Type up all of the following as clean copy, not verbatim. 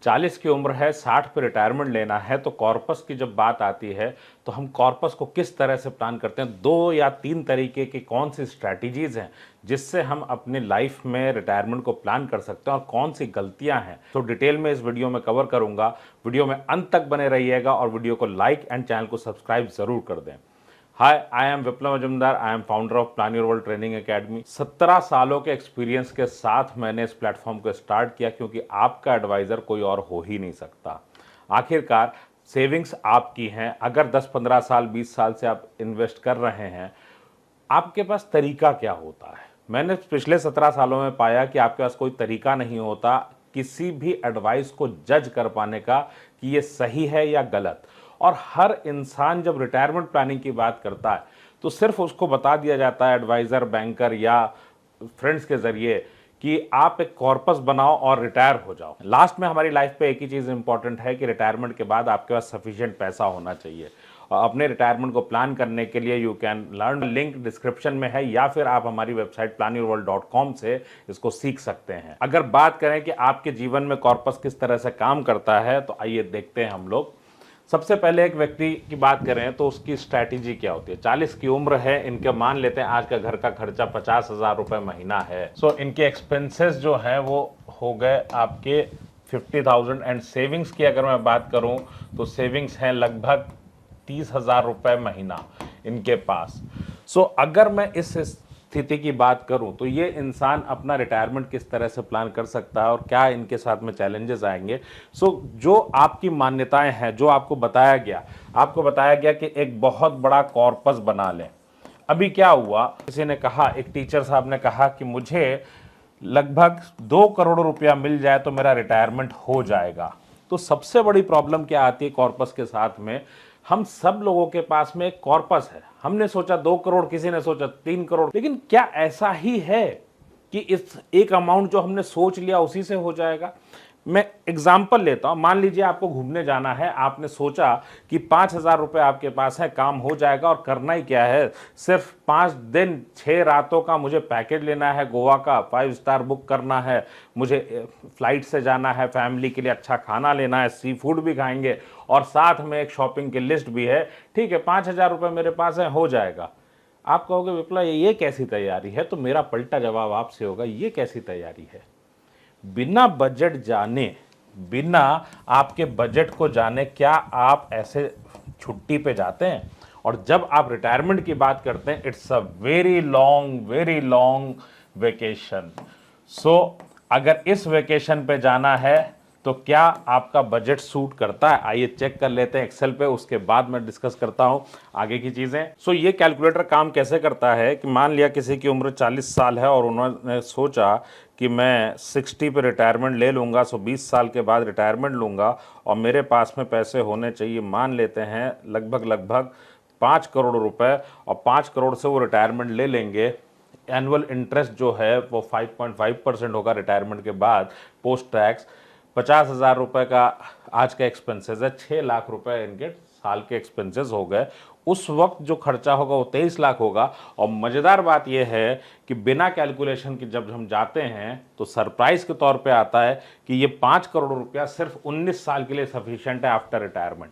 40 की उम्र है, 60 पे रिटायरमेंट लेना है, तो कॉर्पस की जब बात आती है तो हम कॉर्पस को किस तरह से प्लान करते हैं। 2 या 3 तरीके की कौन सी स्ट्रैटेजीज हैं जिससे हम अपनी लाइफ में रिटायरमेंट को प्लान कर सकते हैं और कौन सी गलतियां हैं, तो डिटेल में इस वीडियो में कवर करूंगा। वीडियो में अंत तक बने रहिएगा और वीडियो को लाइक एंड चैनल को सब्सक्राइब जरूर कर दें। Hi, I am Viplav Majumdar. I am founder of Plan Your World Training Academy. 17 सालों के एक्सपीरियंस के साथ मैंने इस प्लेटफॉर्म को स्टार्ट किया क्योंकि आपका एडवाइज़र कोई और हो ही नहीं सकता। आखिरकार सेविंग्स आपकी हैं। अगर 10-15 साल 20 साल से आप इन्वेस्ट कर रहे हैं, आपके पास तरीका क्या होता है। मैंने पिछले 17 सालों में पाया कि आपके पास कोई तरीका नहीं होता किसी भी एडवाइस को जज कर पाने का कि ये सही है या गलत। और हर इंसान जब रिटायरमेंट प्लानिंग की बात करता है तो सिर्फ उसको बता दिया जाता है एडवाइज़र, बैंकर या फ्रेंड्स के ज़रिए कि आप एक कॉर्पस बनाओ और रिटायर हो जाओ। लास्ट में हमारी लाइफ पे एक ही चीज़ इंपॉर्टेंट है कि रिटायरमेंट के बाद आपके पास सफिशिएंट पैसा होना चाहिए। और अपने रिटायरमेंट को प्लान करने के लिए you can learn, link description में है या फिर आप हमारी वेबसाइट planyourworld.com से इसको सीख सकते हैं। अगर बात करें कि आपके जीवन में कॉर्पस किस तरह से काम करता है तो आइए देखते हैं हम लोग। सबसे पहले एक व्यक्ति की बात करें तो उसकी स्ट्रैटेजी क्या होती है। 40 की उम्र है, इनके मान लेते हैं आज का घर का खर्चा 50,000 रुपये महीना है। सो इनके एक्सपेंसेस जो हैं वो हो गए आपके 50,000 एंड सेविंग्स की अगर मैं बात करूं तो सेविंग्स हैं लगभग 30,000 रुपये महीना इनके पास। सो अगर मैं इस स्थिति की बात करूं तो ये इंसान अपना रिटायरमेंट किस तरह से प्लान कर सकता है और क्या इनके साथ में चैलेंजेस आएंगे। जो आपकी मान्यताएं हैं, जो आपको बताया गया कि एक बहुत बड़ा कॉर्पस बना लें। अभी क्या हुआ, किसी ने कहा, एक टीचर साहब ने कहा कि मुझे लगभग 2 करोड़ रुपया मिल जाए तो मेरा रिटायरमेंट हो जाएगा। तो सबसे बड़ी प्रॉब्लम क्या आती है कॉर्पस के साथ में, हम सब लोगों के पास में एक कॉर्पस है। हमने सोचा 2 करोड़, किसी ने सोचा 3 करोड़, लेकिन क्या ऐसा ही है कि इस एक अमाउंट जो हमने सोच लिया उसी से हो जाएगा। मैं एग्जाम्पल लेता हूं। मान लीजिए आपको घूमने जाना है, आपने सोचा कि 5,000 रुपये आपके पास है, काम हो जाएगा और करना ही क्या है, सिर्फ 5 दिन 6 रातों का मुझे पैकेज लेना है, गोवा का 5 स्टार बुक करना है, मुझे फ्लाइट से जाना है, फैमिली के लिए अच्छा खाना लेना है, सी फूड भी खाएंगे और साथ में एक शॉपिंग की लिस्ट भी है। ठीक है, 5,000 रुपये मेरे पास है, हो जाएगा। आप कहोगे विप्लव ये कैसी तैयारी है, तो मेरा पलटा जवाब आपसे होगा, ये कैसी तैयारी है। बिना बजट जाने, बिना आपके बजट को जाने क्या आप ऐसे छुट्टी पे जाते हैं। और जब आप रिटायरमेंट की बात करते हैं, it's a very long vacation. So अगर इस वेकेशन पे जाना है तो क्या आपका बजट सूट करता है, आइए चेक कर लेते हैं एक्सेल पे, उसके बाद मैं डिस्कस करता हूं आगे की चीज़ें। सो ये कैलकुलेटर काम कैसे करता है कि मान लिया किसी की उम्र 40 साल है और उन्होंने सोचा कि मैं 60 पे रिटायरमेंट ले लूँगा, सो 20 साल के बाद रिटायरमेंट लूँगा और मेरे पास में पैसे होने चाहिए, मान लेते हैं लगभग 5 करोड़ रुपए, और 5 करोड़ से वो रिटायरमेंट ले लेंगे। एनुअल इंटरेस्ट जो है वो 5.5% होगा रिटायरमेंट के बाद पोस्ट टैक्स। 50,000 रुपये का आज का एक्सपेंसेस है, 6 लाख रुपए इनके साल के एक्सपेंसेस हो गए। उस वक्त जो खर्चा होगा वो 23 लाख होगा। और मज़ेदार बात यह है कि बिना कैलकुलेशन के जब हम जाते हैं तो सरप्राइज के तौर पे आता है कि ये 5 करोड़ रुपया सिर्फ 19 साल के लिए सफिशिएंट है आफ्टर रिटायरमेंट।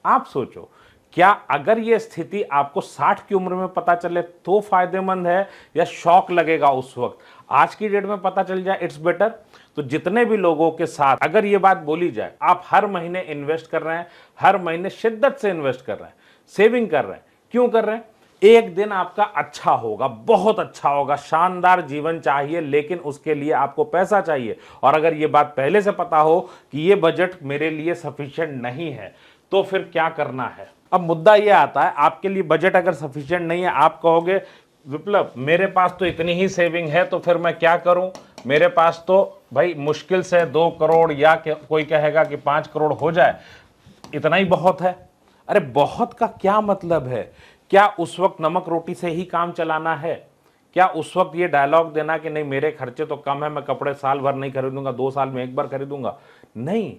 आप सोचो, क्या अगर ये स्थिति आपको 60 की उम्र में पता चले तो फायदेमंद है या शॉक लगेगा उस वक्त। आज की डेट में पता चल जाए इट्स बेटर। तो जितने भी लोगों के साथ अगर ये बात बोली जाए, आप हर महीने इन्वेस्ट कर रहे हैं, हर महीने शिद्दत से इन्वेस्ट कर रहे हैं, सेविंग कर रहे हैं, क्यों कर रहे हैं, एक दिन आपका अच्छा होगा, बहुत अच्छा होगा, शानदार जीवन चाहिए, लेकिन उसके लिए आपको पैसा चाहिए। और अगर ये बात पहले से पता हो कि ये बजट मेरे लिए सफिशिएंट नहीं है तो फिर क्या करना है। अब मुद्दा ये आता है, आपके लिए बजट अगर सफिशिएंट नहीं है, आप कहोगे विप्लव मेरे पास तो इतनी ही सेविंग है तो फिर मैं क्या करूं, मेरे पास तो भाई मुश्किल से 2 करोड़ या कोई कहेगा कि 5 करोड़ हो जाए, इतना ही बहुत है। अरे बहुत का क्या मतलब है, क्या उस वक्त नमक रोटी से ही काम चलाना है, क्या उस वक्त ये डायलॉग देना कि नहीं मेरे खर्चे तो कम है, मैं कपड़े साल भर नहीं खरीदूंगा, 2 साल में एक बार खरीदूंगा। नहीं,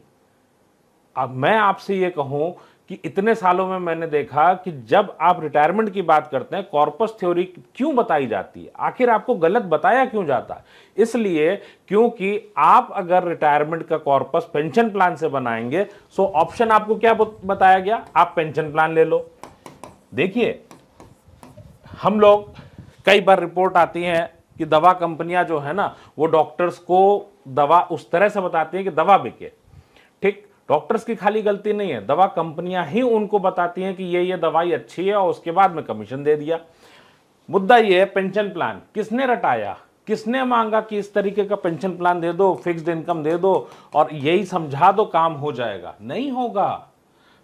अब मैं आपसे ये कहूं कि इतने सालों में मैंने देखा कि जब आप रिटायरमेंट की बात करते हैं, कॉर्पस थ्योरी क्यों बताई जाती है, आखिर आपको गलत बताया क्यों जाता है? इसलिए क्योंकि आप अगर रिटायरमेंट का कॉर्पस पेंशन प्लान से बनाएंगे, सो ऑप्शन आपको क्या बताया गया, आप पेंशन प्लान ले लो। देखिए, हम लोग कई बार रिपोर्ट आती हैं कि दवा कंपनियां जो है ना, वो डॉक्टर्स को दवा उस तरह से बताती हैं कि दवा बिके। ठीक, डॉक्टर्स की खाली गलती नहीं है, दवा कंपनियां ही उनको बताती हैं कि ये दवाई अच्छी है और उसके बाद में कमीशन दे दिया। मुद्दा ये है, पेंशन प्लान किसने रटाया, किसने मांगा कि इस तरीके का पेंशन प्लान दे दो, फिक्स्ड इनकम दे दो और यही समझा दो काम हो जाएगा? नहीं होगा।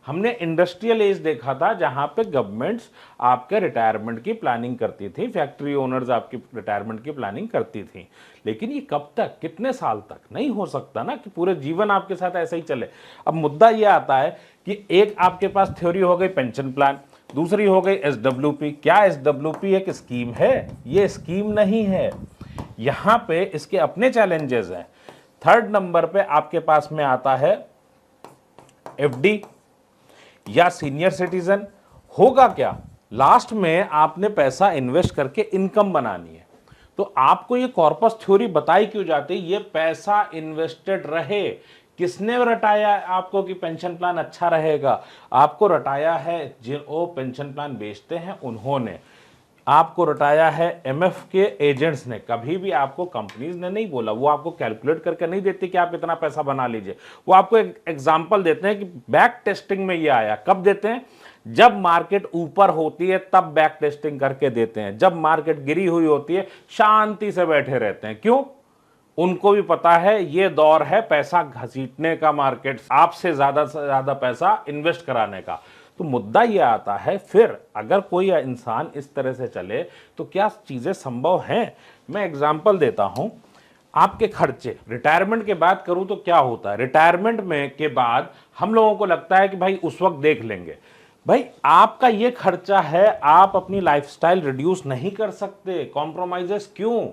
हमने इंडस्ट्रियल एज देखा था जहां पे गवर्नमेंट्स आपके रिटायरमेंट की प्लानिंग करती थी, फैक्ट्री ओनर्स आपकी रिटायरमेंट की प्लानिंग करती थी, लेकिन ये कब तक, कितने साल तक? नहीं हो सकता ना कि पूरे जीवन आपके साथ ऐसे ही चले। अब मुद्दा ये आता है कि एक आपके पास थ्योरी हो गई पेंशन प्लान, दूसरी हो गई एसडब्ल्यूपी। क्या एसडब्ल्यूपी एक स्कीम है? ये स्कीम नहीं है। यहां पे इसके अपने चैलेंजेस हैं। थर्ड नंबर पे आपके पास में आता है एफडी या सीनियर सिटीजन। होगा क्या, लास्ट में आपने पैसा इन्वेस्ट करके इनकम बनानी है, तो आपको ये कॉर्पस थ्योरी बताई क्यों जाती है? ये पैसा इन्वेस्टेड रहे। किसने रटाया आपको कि पेंशन प्लान अच्छा रहेगा? आपको रटाया है जिन वो पेंशन प्लान बेचते हैं उन्होंने, आपको रटाया है एमएफ के एजेंट्स ने। कभी भी आपको कंपनीज ने नहीं बोला, वो आपको कैलकुलेट करके नहीं देती कि आप इतना पैसा बना लीजिए। वो आपको एक एग्जांपल देते हैं कि बैक टेस्टिंग में ये आया। कब देते हैं? जब मार्केट ऊपर होती है तब बैक टेस्टिंग करके देते हैं, जब मार्केट गिरी हुई होती है शांति से बैठे रहते हैं। क्यों? उनको भी पता है ये दौर है पैसा घसीटने का, मार्केट आपसे ज्यादा से ज्यादा पैसा इन्वेस्ट कराने का। तो मुद्दा ये आता है, फिर अगर कोई इंसान इस तरह से चले तो क्या चीजें संभव हैं? मैं एग्जांपल देता हूं। आपके खर्चे रिटायरमेंट के बाद करूं तो क्या होता है? रिटायरमेंट में के बाद हम लोगों को लगता है कि भाई उस वक्त देख लेंगे। भाई आपका ये खर्चा है, आप अपनी लाइफस्टाइल रिड्यूस नहीं कर सकते। कॉम्प्रोमाइजेस क्यों?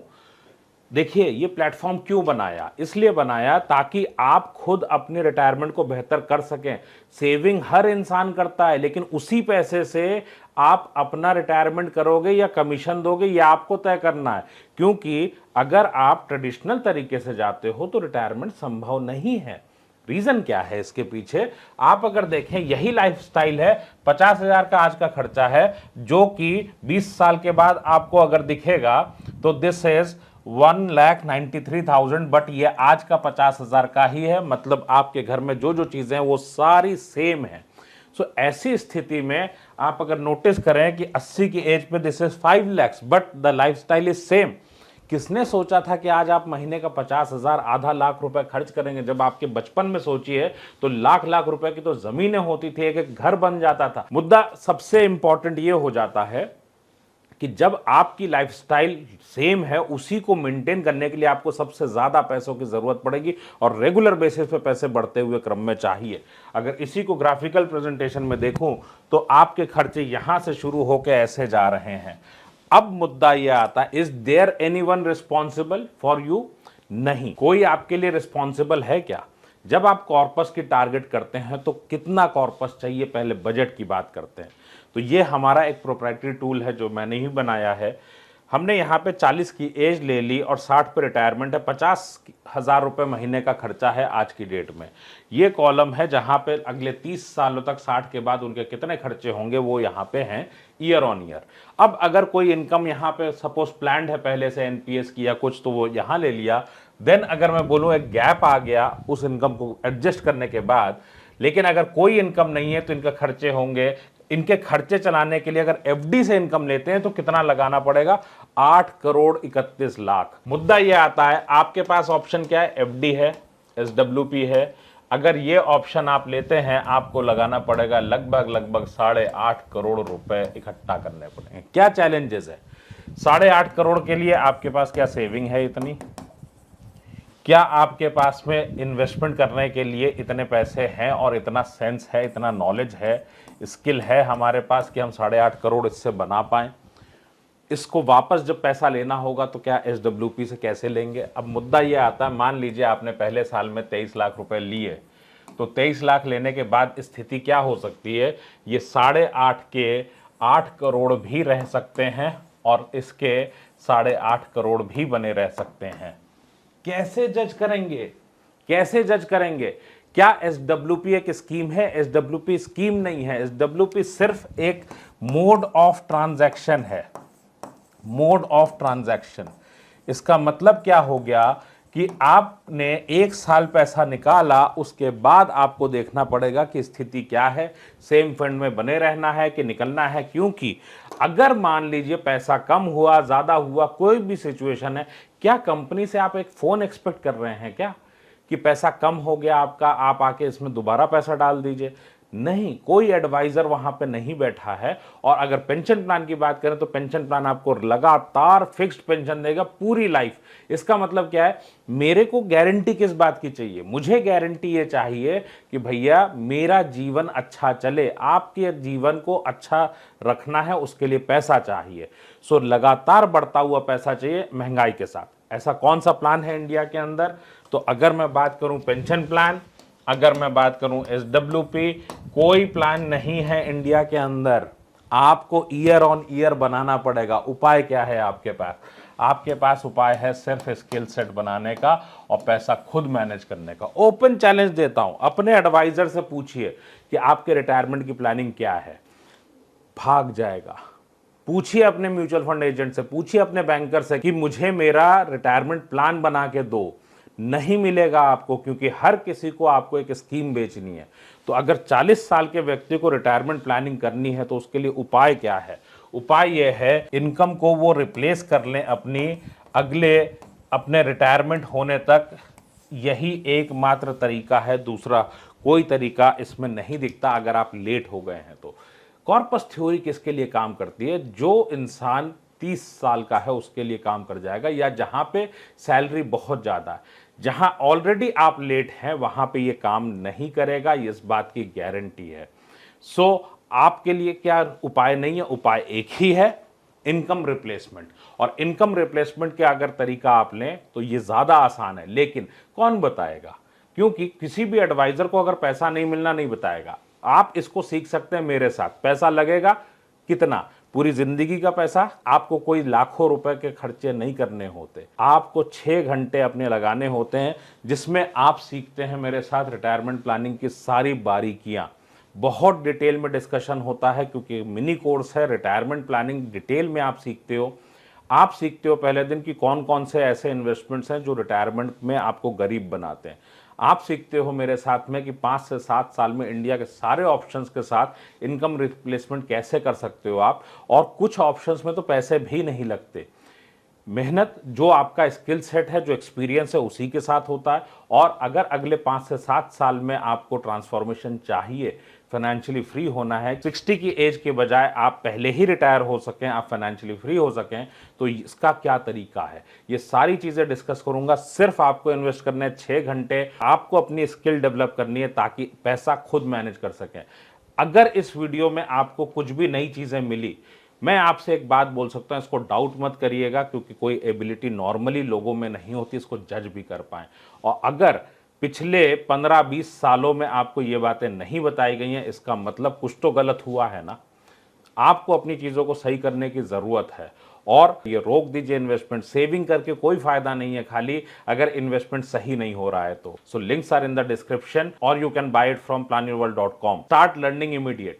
देखिए, ये प्लेटफॉर्म क्यों बनाया? इसलिए बनाया ताकि आप खुद अपने रिटायरमेंट को बेहतर कर सकें। सेविंग हर इंसान करता है, लेकिन उसी पैसे से आप अपना रिटायरमेंट करोगे या कमीशन दोगे, ये आपको तय करना है। क्योंकि अगर आप ट्रेडिशनल तरीके से जाते हो तो रिटायरमेंट संभव नहीं है। रीजन क्या है इसके पीछे? आप अगर देखें, यही लाइफस्टाइल है, 50,000 का आज का खर्चा है, जो कि 20 साल के बाद आपको अगर दिखेगा तो दिस इज 1,93,000, बट ये आज का 50,000 का ही है। मतलब आपके घर में जो जो चीजें हैं वो सारी सेम है। सो ऐसी स्थिति में आप अगर नोटिस करें कि 80 की एज पे this is 5 lakhs but the lifestyle is same. किसने सोचा था कि आज आप महीने का 50,000, आधा लाख रुपए खर्च करेंगे? जब आपके बचपन में सोचिए तो लाख लाख रुपए की तो जमीनें होती थी, एक एक घर बन जाता था। मुद्दा सबसे इंपॉर्टेंट ये हो जाता है कि जब आपकी लाइफस्टाइल सेम है, उसी को मेंटेन करने के लिए आपको सबसे ज्यादा पैसों की जरूरत पड़ेगी और रेगुलर बेसिस पे पैसे बढ़ते हुए क्रम में चाहिए। अगर इसी को ग्राफिकल प्रेजेंटेशन में देखूं तो आपके खर्चे यहां से शुरू होकर ऐसे जा रहे हैं। अब मुद्दा यह आता है, is there anyone responsible for you? नहीं, कोई आपके लिए रिस्पॉन्सिबल है क्या? जब आप कॉर्पस की टारगेट करते हैं तो कितना कॉर्पस चाहिए, पहले बजट की बात करते हैं। तो ये हमारा एक प्रोप्राइटरी टूल है जो मैंने ही बनाया है। हमने यहाँ पे 40 की एज ले ली और 60 पे रिटायरमेंट है। 50,000 रुपये महीने का खर्चा है आज की डेट में। ये कॉलम है जहाँ पे अगले 30 सालों तक 60 के बाद उनके कितने खर्चे होंगे वो यहाँ पे हैं ईयर ऑन ईयर। अब अगर कोई इनकम यहाँ पे सपोज प्लान्ड है पहले से एनपीएस की या कुछ, तो वो यहाँ ले लिया। देन अगर मैं बोलूँ एक गैप आ गया उस इनकम को एडजस्ट करने के बाद, लेकिन अगर कोई इनकम नहीं है तो इनके खर्चे होंगे। इनके खर्चे चलाने के लिए अगर एफडी से इनकम लेते हैं तो कितना लगाना पड़ेगा? 8,31,00,000। मुद्दा यह आता है, आपके पास ऑप्शन क्या है? एफडी है, एसडब्ल्यूपी है। अगर ये ऑप्शन आप लेते हैं आपको लगाना पड़ेगा लगभग 8.5 करोड़ रुपए इकट्ठा करने पड़ेंगे। क्या चैलेंजेस है? 8.5 करोड़ के लिए आपके पास क्या सेविंग है इतनी? क्या आपके पास में इन्वेस्टमेंट करने के लिए इतने पैसे हैं और इतना सेंस है, इतना नॉलेज है, स्किल है हमारे पास कि हम 8.5 करोड़ इससे बना पाएं? इसको वापस जब पैसा लेना होगा तो क्या एसडब्ल्यूपी से कैसे लेंगे? अब मुद्दा ये आता है, मान लीजिए आपने पहले साल में 23 लाख रुपए लिए, तो 23 लाख लेने के बाद स्थिति क्या हो सकती है, ये 8.5 के 8 करोड़ भी रह सकते हैं और इसके 8.5 करोड़ भी बने रह सकते हैं। कैसे जज करेंगे, कैसे जज करेंगे? क्या SWP एक स्कीम है? SWP स्कीम नहीं है, SWP सिर्फ एक मोड ऑफ ट्रांजैक्शन है, मोड ऑफ ट्रांजैक्शन। इसका मतलब क्या हो गया कि आपने 1 साल पैसा निकाला, उसके बाद आपको देखना पड़ेगा कि स्थिति क्या है, सेम फंड में बने रहना है कि निकलना है। क्योंकि अगर मान लीजिए पैसा कम हुआ, ज्यादा हुआ, कोई भी सिचुएशन है, क्या कंपनी से आप एक फोन एक्सपेक्ट कर रहे हैं क्या कि पैसा कम हो गया आपका, आप आके इसमें दोबारा पैसा डाल दीजिए? नहीं, कोई एडवाइजर वहां पे नहीं बैठा है। और अगर पेंशन प्लान की बात करें तो पेंशन प्लान आपको लगातार फिक्स्ड पेंशन देगा पूरी लाइफ। इसका मतलब क्या है, मेरे को गारंटी किस बात की चाहिए? मुझे गारंटी ये चाहिए कि भैया मेरा जीवन अच्छा चले, आपके जीवन को अच्छा रखना है, उसके लिए पैसा चाहिए। सो लगातार बढ़ता हुआ पैसा चाहिए महंगाई के साथ। ऐसा कौन सा प्लान है इंडिया के अंदर? तो अगर मैं बात करूं पेंशन प्लान, अगर मैं बात करूं SWP, कोई प्लान नहीं है इंडिया के अंदर। आपको ईयर ऑन ईयर बनाना पड़ेगा। उपाय क्या है आपके पास? आपके पास उपाय है सिर्फ स्किल सेट बनाने का और पैसा खुद मैनेज करने का। ओपन चैलेंज देता हूं, अपने एडवाइजर से पूछिए कि आपके रिटायरमेंट की प्लानिंग क्या है, भाग जाएगा। पूछिए अपने म्यूचुअल फंड एजेंट से, पूछिए अपने बैंकर से कि मुझे मेरा रिटायरमेंट प्लान बना के दो। नहीं मिलेगा आपको, क्योंकि हर किसी को आपको एक स्कीम बेचनी है। तो अगर 40 साल के व्यक्ति को रिटायरमेंट प्लानिंग करनी है तो उसके लिए उपाय क्या है? उपाय यह है, इनकम को वो रिप्लेस कर लें अपने रिटायरमेंट होने तक। यही एकमात्र तरीका है, दूसरा कोई तरीका इसमें नहीं दिखता अगर आप लेट हो गए हैं तो। कॉर्पस थ्योरी किसके लिए काम करती है? जो इंसान 30 साल का है उसके लिए काम कर जाएगा, या जहां पे सैलरी बहुत ज्यादा है। जहां ऑलरेडी आप लेट हैं वहां पे ये काम नहीं करेगा, इस बात की गारंटी है। सो आपके लिए क्या उपाय नहीं है? उपाय एक ही है, इनकम रिप्लेसमेंट। और इनकम रिप्लेसमेंट के अगर तरीका आप लें तो ये ज्यादा आसान है, लेकिन कौन बताएगा? क्योंकि किसी भी एडवाइजर को अगर पैसा नहीं मिलना नहीं बताएगा। आप इसको सीख सकते हैं मेरे साथ। पैसा लगेगा कितना? पूरी जिंदगी का पैसा। आपको कोई लाखों रुपए के खर्चे नहीं करने होते, आपको 6 घंटे अपने लगाने होते हैं, जिसमें आप सीखते हैं मेरे साथ रिटायरमेंट प्लानिंग की सारी बारीकियां। बहुत डिटेल में डिस्कशन होता है, क्योंकि मिनी कोर्स है। रिटायरमेंट प्लानिंग डिटेल में आप सीखते हो। आप सीखते हो पहले दिन कि कौन कौन से ऐसे इन्वेस्टमेंट्स हैं जो रिटायरमेंट में आपको गरीब बनाते हैं। आप सीखते हो मेरे साथ में कि 5 से 7 साल में इंडिया के सारे ऑप्शंस के साथ इनकम रिप्लेसमेंट कैसे कर सकते हो आप। और कुछ ऑप्शंस में तो पैसे भी नहीं लगते। मेहनत, जो आपका स्किल सेट है, जो एक्सपीरियंस है, उसी के साथ होता है। और अगर अगले 5 से 7 साल में आपको ट्रांसफॉर्मेशन चाहिए, फाइनेंशियली फ्री होना है, 60 की एज के बजाय आप पहले ही रिटायर हो सकें, आप फाइनेंशियली फ्री हो सकें, तो इसका क्या तरीका है, ये सारी चीज़ें डिस्कस करूंगा। सिर्फ आपको इन्वेस्ट करने हैं 6 घंटे, आपको अपनी स्किल डेवलप करनी है ताकि पैसा खुद मैनेज कर सकें। अगर इस वीडियो में आपको कुछ भी नई चीज़ें मिली, मैं आपसे एक बात बोल सकता हूं, इसको डाउट मत करिएगा, क्योंकि कोई एबिलिटी नॉर्मली लोगों में नहीं होती इसको जज भी कर पाए। और अगर पिछले 15-20 सालों में आपको ये बातें नहीं बताई गई हैं, इसका मतलब कुछ तो गलत हुआ है ना। आपको अपनी चीज़ों को सही करने की ज़रूरत है। और ये रोक दीजिए इन्वेस्टमेंट। सेविंग करके कोई फायदा नहीं है खाली, अगर इन्वेस्टमेंट सही नहीं हो रहा है तो। So links are in the description और you can buy it from planyourworld.com। Start learning immediately.